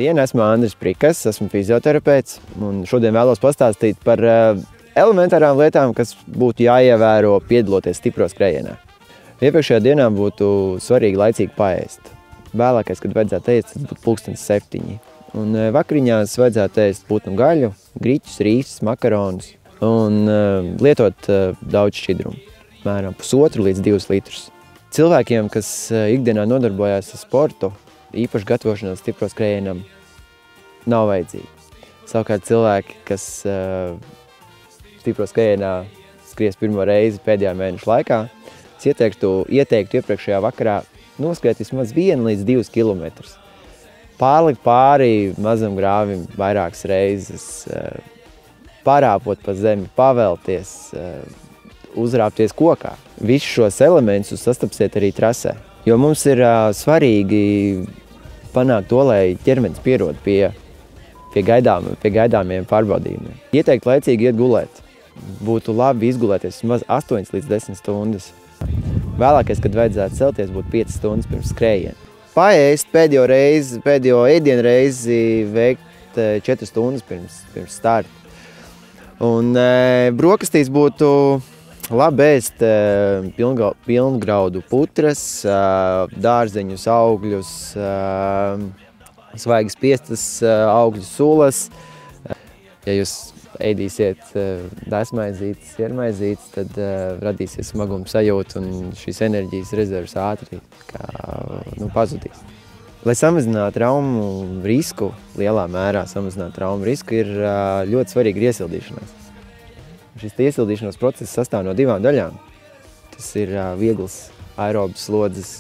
Labdien, esmu Andris Prikas, esmu fizioterapeits, un šodien vēlos pastāstīt par elementārām lietām, kas būtu jāievēro piedaloties stipro skrējienā. Iepriekšējā dienā būtu svarīgi laicīgi paēst. Vēlākais, kad vajadzētu ēst, tas būtu 7:00. Un vakariņās vajadzētu ēst putnu gaļu, griķus, rīsus, makaronus un lietot daudz šķidrumu, mēram 1,5 līdz 2 litrus. Cilvēkiem, kas ikdienā nodarbojās ar sportu, īpaši gatavošanās stipro skrējienam, nav vajadzīgi. Savukārt cilvēki, kas stipro skrējienā skries pirmo reizi pēdējā mēneša laikā, es ieteiktu iepriekšējā vakarā noskriet vismaz 1 līdz 2 kilometrus. Pārlikt pāri mazam grāvim vairākas reizes, parāpot pa zemi, pavelties, uzrāpties kokā. Visus šos elementus sastapsiet arī trasē, jo mums ir svarīgi panākt to, lai ķermenis pierod pie gaidāmiem pārbaudījumiem. Ieteikt laicīgi iet gulēt. Būtu labi izgulēties vismaz 8 līdz 10 stundas. Vēlākais, kad vajadzētu celties, būtu 5 stundas pirms skrējiena. Paēst pēdējo ēdienu reizi veikt 4 stundas pirms starta. Un brokastīs būtu labi ēst pilngraudu putras, dārzeņus, augļus, svaigas spiestas augļu sulas. Ja jūs ēdīsiet desmaizītes, siermaizītes, tad radīsies smaguma sajūta un šīs enerģijas rezervas ātri pazudīs. Lai samazinātu traumu risku, lielā mērā samazinātu traumu risku, ir ļoti svarīga iesildīšanās. Šis iesildīšanās process sastāv no 2 daļām. Tas ir viegls aerobas slodzes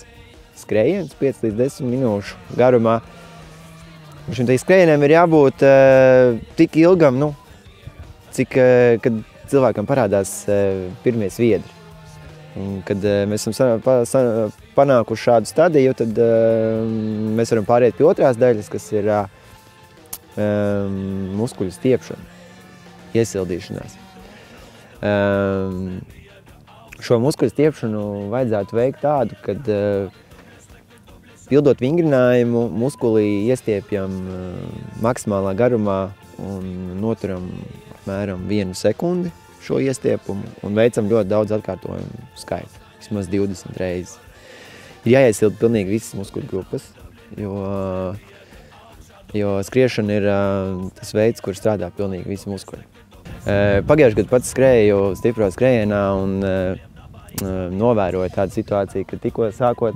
skrējiens 5 līdz 10 minūšu garumā. Šim skrējienam ir jābūt tik ilgam, cik kad cilvēkam parādās pirmie sviedri. Un, kad mēs esam panākuši šādu stadiju, tad mēs varam pāriet pie otrās daļas, kas ir muskuļu stiepšana, iesildīšanās. Šo muskuļu stiepšanu vajadzētu veikt tādu, kad pildot vingrinājumu, muskulī iestiepjam maksimālā garumā un noturam apmēram 1 sekundi šo iestiepumu un veicam ļoti daudz atkārtojumu skaitu, vismaz 20 reizes. Ir jāiesilda pilnīgi visas muskuļu grupas, jo skriešana ir tas veids, kur strādā pilnīgi visi muskuļi. Pagājušajā gadā pats skrēju stipro skrējienā un novēroju tādu situāciju, ka tikko sākot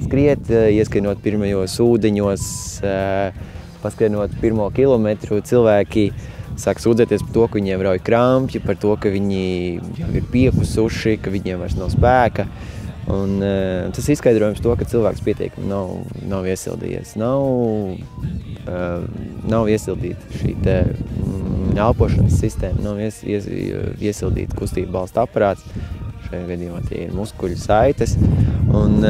skriet, ieskrienot pirmajos ūdeņos, paskrienot 1 kilometru, cilvēki sāk sūdzēties par to, ka viņiem rauj krampji, par to, ka viņi jau ir piekusuši, ka viņiem vairs nav spēka. Un tas izskaidrojums to, ka cilvēks pietiekami nav iesildījies. Nav iesildīta šī elpošanas sistēma, nav iesildīta kustība balsta aparāts. Šajā gadījumā tie ir muskuļu saites. Un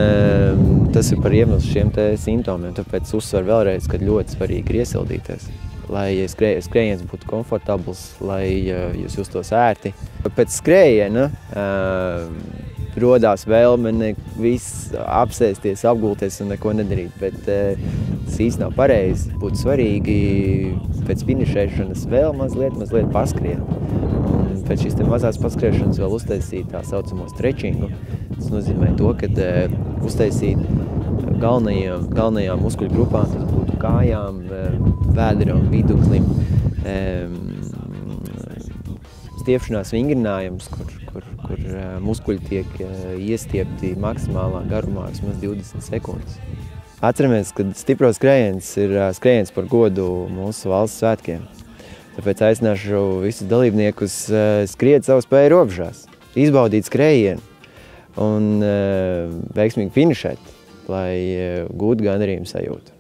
tas ir par iemeslu šiem simptomiem. Tāpēc uzsver vēlreiz, ka ļoti svarīgi ir iesildīties, lai skrējiens būtu komfortabls, lai jūs justos ērti. Pēc skrējiena rodās vēlme apsēsties, apgulties un neko nedarīt, bet tas īsti nav pareizi. Būtu svarīgi pēc finišēšanas vēl mazliet paskriet. Un pēc šīs mazās paskriešanas vēl uztaisīt tā saucamo stretčingu. Tas nozīmē to, ka uztaisīt galvenajām muskuļu grupām, tas būtu kājām, vēderam, viduklim, stiepšanās vingrinājums, kur muskuļi tiek iestiepti maksimālā garumā vismaz 20 sekundes. Atceramies, ka stipro skrējiens ir skrējiens par godu mūsu valsts svētkiem. Tāpēc aicināšu visus dalībniekus skriet savu spēju robežās, izbaudīt skrējienu un veiksmīgi finišēt, lai gūtu gandarījumu sajūtu.